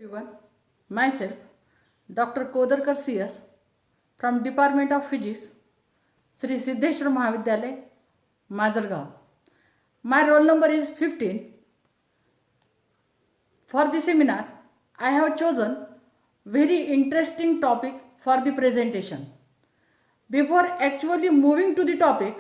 Everyone, myself, Dr. Kodarkar CS from Department of Physics, Sri Siddheshwar Mahavidyalay, Mazargaon. My roll number is 15. For the seminar, I have chosen very interesting topic for the presentation. Before actually moving to the topic,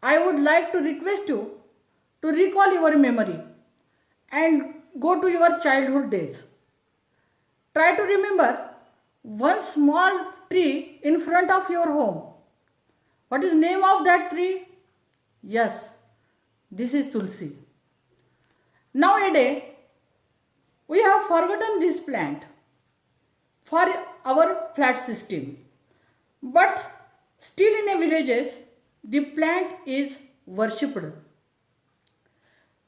I would like to request you to recall your memory and go to your childhood days. Try to remember one small tree in front of your home. What is name of that tree? Yes, this is Tulsi. Nowadays, we have forgotten this plant for our flat system. But still in a villages, the plant is worshipped.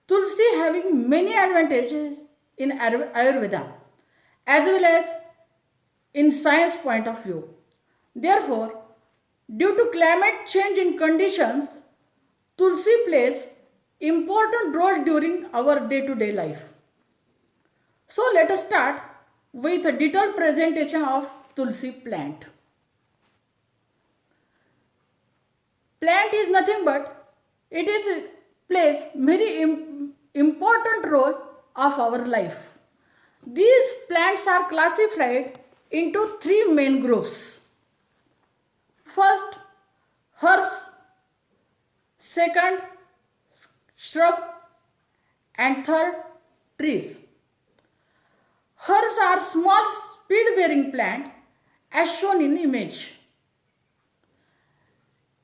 Tulsi having many advantages in Ayurveda as well as in science point of view. Therefore, due to climate change in conditions, Tulsi plays important role during our day-to-day life. So let us start with a detailed presentation of Tulsi plant. Plant is nothing but it plays very important role of our life. These plants are classified into three main groups. First, herbs. Second, shrub. And third, trees. Herbs are small seed-bearing plant as shown in image.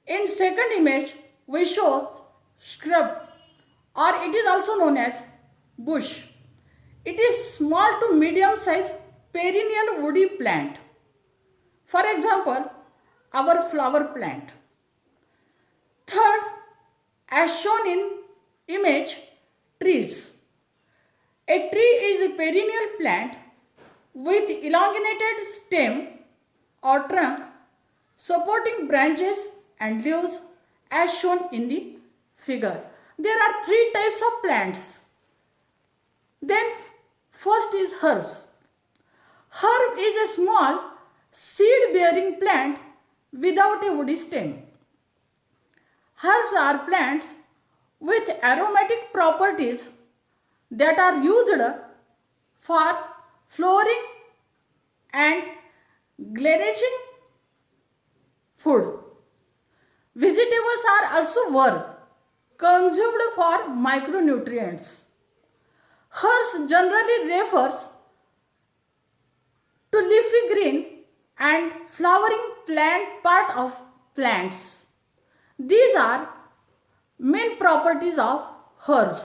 In second image, we show shrub, or it is also known as bush. It is small to medium sized perennial woody plant. For example, our flower plant. Third, as shown in image, trees. A tree is a perennial plant with elongated stem or trunk supporting branches and leaves as shown in the figure. There are three types of plants. Then first is herbs. Herb is a small seed-bearing plant without a woody stem. Herbs are plants with aromatic properties that are used for flowering and garnishing food. Vegetables are also worth consumed for micronutrients. Herbs generally refers to leafy green and flowering plant part of plants. These are main properties of herbs.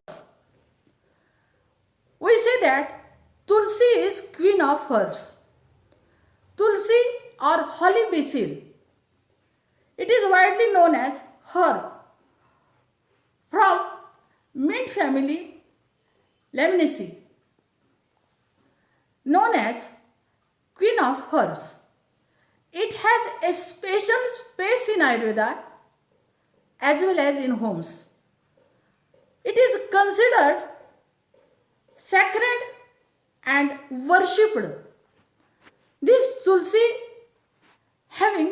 We say that Tulsi is queen of herbs. Tulsi or holy basil. It is widely known as herb from mint family Lemniaceae, known as queen of herbs. It has a special space in Ayurveda as well as in homes. It is considered sacred and worshipped. This Tulsi having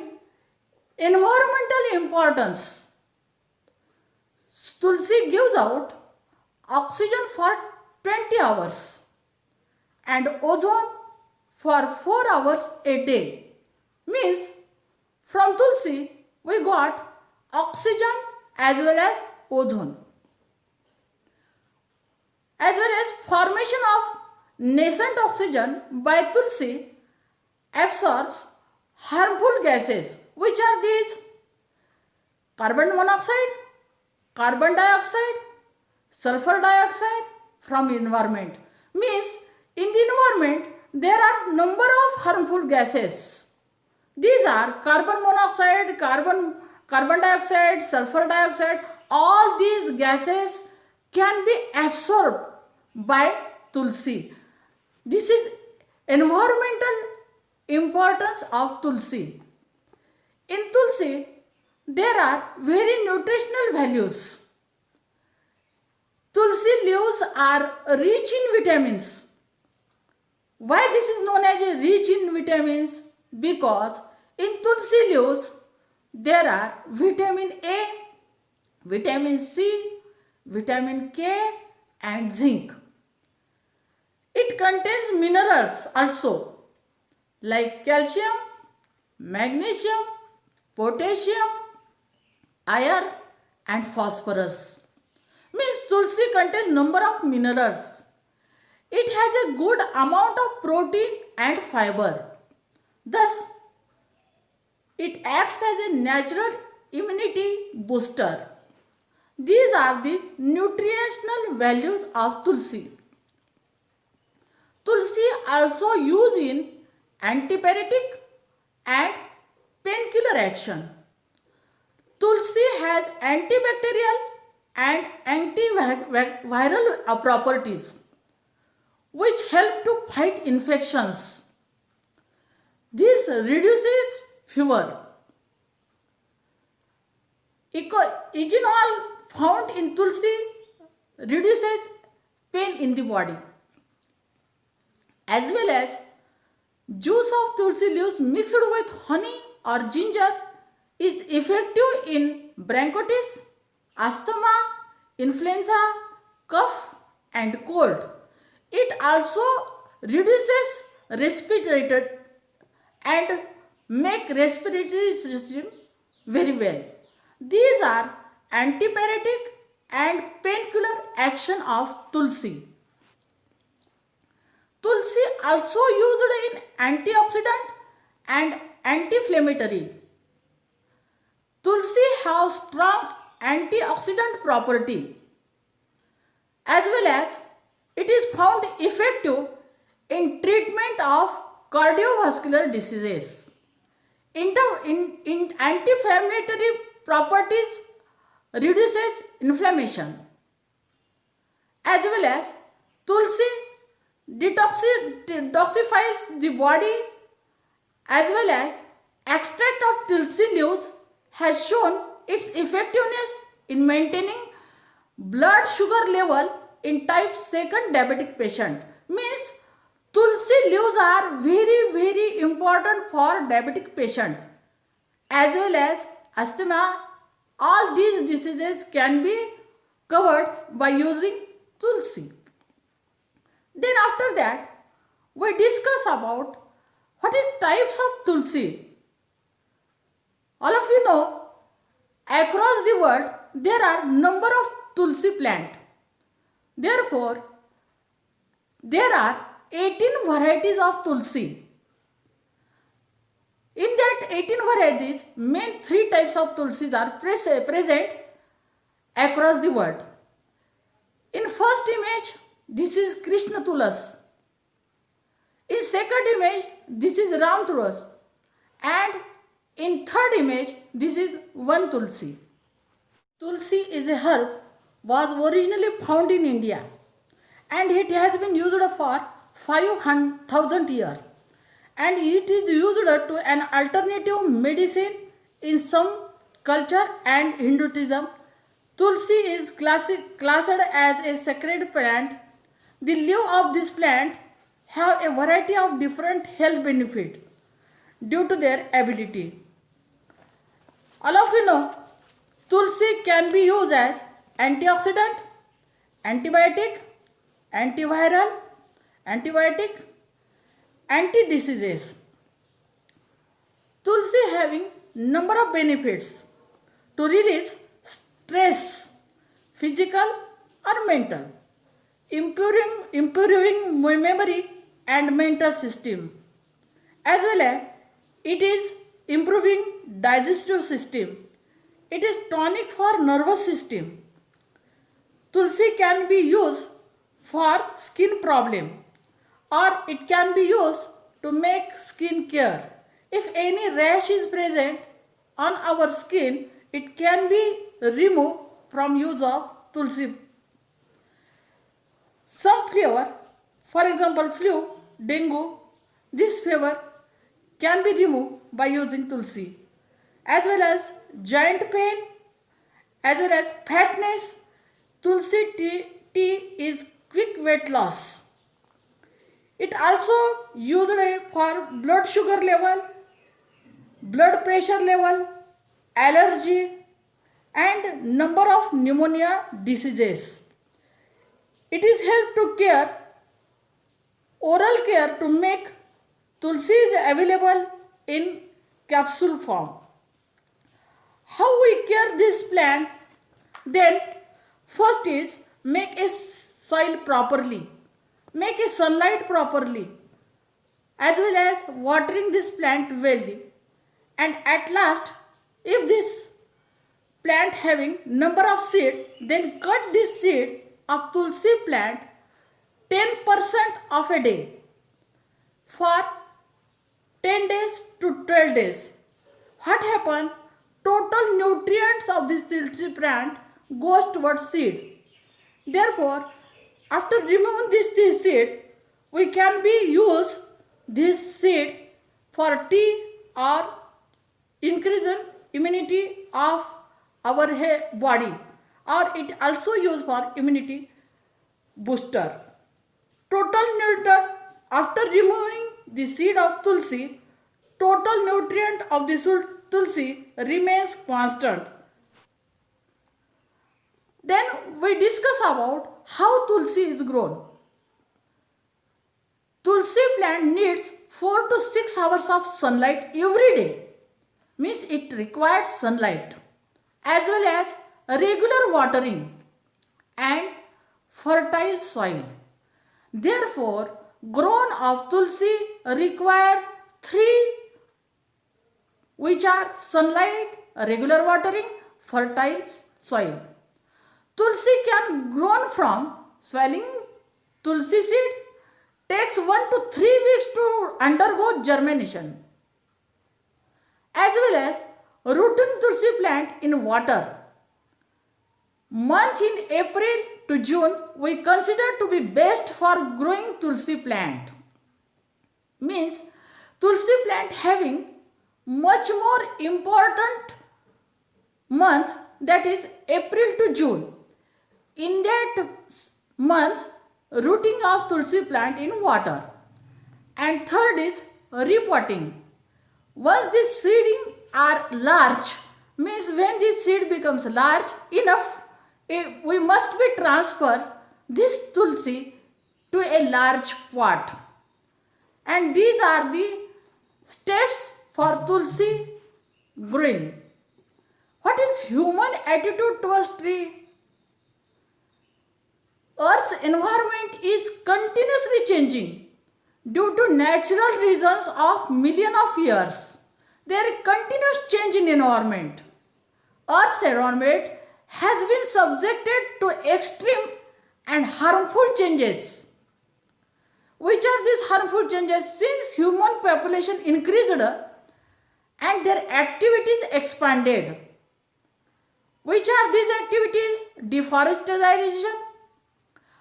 environmental importance. Tulsi gives out oxygen for 20 hours and ozone for 4 hours a day. Means from Tulsi we got oxygen as well as ozone. As well as formation of nascent oxygen by Tulsi absorbs harmful gases. Which are these? Carbon monoxide, carbon dioxide, sulfur dioxide from environment. Means in the environment there are number of harmful gases. These are carbon monoxide, carbon dioxide, sulfur dioxide. All these gases can be absorbed by Tulsi. This is environmental importance of Tulsi. In Tulsi, there are very nutritional values. Tulsi leaves are rich in vitamins. Why this is known as a rich in vitamins? Because in tulsi leaves there are vitamin A, vitamin C, vitamin K and zinc. It contains minerals also like calcium, magnesium, potassium, iron and phosphorus. Means tulsi contains number of minerals. It has a good amount of protein and fiber. Thus, it acts as a natural immunity booster. These are the nutritional values of tulsi. Tulsi also used in antipyretic and painkiller action. Tulsi has antibacterial and antiviral properties which help to fight infections. This reduces fever. Eugenol found in tulsi reduces pain in the body. As well as juice of tulsi leaves mixed with honey or ginger is effective in bronchitis, asthma, influenza, cough and cold. It also reduces respirator and make respiratory system very well. These are antipyretic and painkiller action of tulsi. Tulsi also used in antioxidant and anti-inflammatory. Tulsi has strong antioxidant property as well as it is found effective in treatment of cardiovascular diseases. In anti-inflammatory properties reduces inflammation as well as tulsi detoxifies the body as well as extract of tulsi leaves has shown its effectiveness in maintaining blood sugar level in type 2 diabetic patient. Means tulsi leaves are very important for diabetic patient as well as asthma. All these diseases can be covered by using tulsi. Then after that we discuss about what is types of tulsi. All of you know across the world there are number of tulsi plant. Therefore, there are 18 varieties of tulsi. In that 18 varieties, main 3 types of tulsis are present across the world. In first image, this is Krishna Tulas. In second image, this is Ram Tulas. And in third image, this is one tulsi. Tulsi is a herb was originally found in India and it has been used for 5,000 years and it is used to an alternative medicine in some culture and Hinduism. Tulsi is classed as a sacred plant. The leaves of this plant have a variety of different health benefits due to their ability. All of you know, tulsi can be used as antioxidant, antibiotic, antiviral, antibiotic, anti-diseases. Tulsi having number of benefits to release stress, physical or mental, improving memory and mental system, as well as it is improving digestive system. It is tonic for nervous system. Tulsi can be used for skin problem or it can be used to make skin care. If any rash is present on our skin, it can be removed from use of tulsi. Some fever, for example flu, dengue, this fever can be removed by using tulsi. As well as joint pain, as well as fatness, tulsi tea is quick weight loss. It also used for blood sugar level, blood pressure level, allergy, and number of pneumonia diseases. It is help to care, oral care to make tulsi is available in capsule form. How we care this plant? Then first is make a soil properly, make a sunlight properly, as well as watering this plant well. And at last, if this plant having number of seed, then cut this seed of tulsi plant 10% of a day for 10 days to 12 days. What happen? Total nutrients of this tulsi plant goes towards seed. Therefore, after removing this seed, we can be use this seed for tea or increase immunity of our body, or it also used for immunity booster. Total nutrient after removing the seed of tulsi, total nutrient of the tulsi remains constant. Then we discuss about how tulsi is grown. Tulsi plant needs 4 to 6 hours of sunlight every day. Means it requires sunlight as well as regular watering and fertile soil. Therefore, grown of tulsi require 3, which are sunlight, regular watering, fertile soil. Tulsi can grown from swelling tulsi seed takes 1 to 3 weeks to undergo germination, as well as rooting tulsi plant in water. Month in April to June we consider to be best for growing tulsi plant. Means tulsi plant having much more important month, that is April to June. In that month, rooting of tulsi plant in water. And third is repotting. Once the seeding are large, means when this seed becomes large enough, we must be transfer this tulsi to a large pot. And these are the steps for tulsi growing. What is human attitude towards tree? Earth's environment is continuously changing due to natural reasons of millions of years. There is continuous change in environment. Earth's environment has been subjected to extreme and harmful changes. Which are these harmful changes? Since human population increased and their activities expanded. Which are these activities? Deforestation,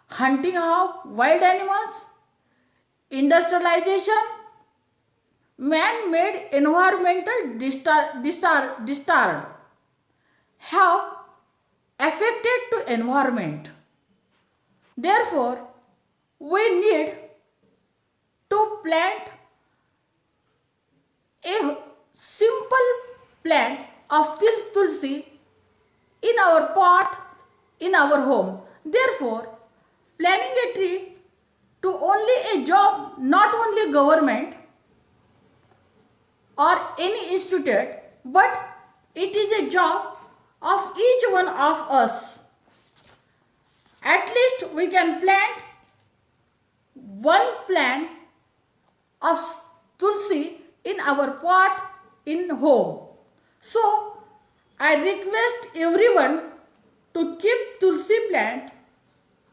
hunting of wild animals, industrialization, man-made environmental disturbance have affected to environment. Therefore, we need to plant a simple plant of tulsi in our pot, in our home. Therefore, planting a tree to only a job, not only government or any institute, but it is a job of each one of us. At least we can plant one plant of tulsi in our pot in home. So, I request everyone to keep tulsi plant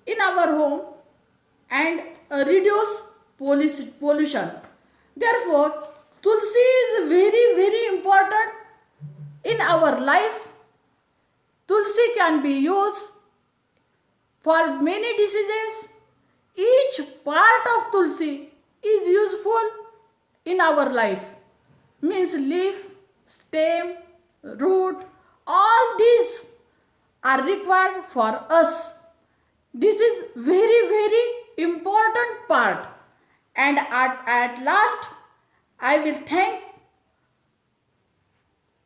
in our home and reduce pollution. Therefore, tulsi is very, very important in our life. Tulsi can be used for many diseases. Each part of tulsi is useful in our life. Means leaf, stem, root, all these are required for us. This is very, very important part. And at last, I will thank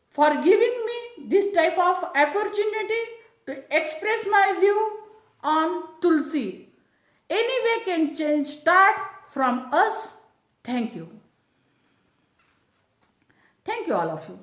for giving me this type of opportunity to express my view on Tulsi. Any way can change start from us. Thank you. Thank you all of you.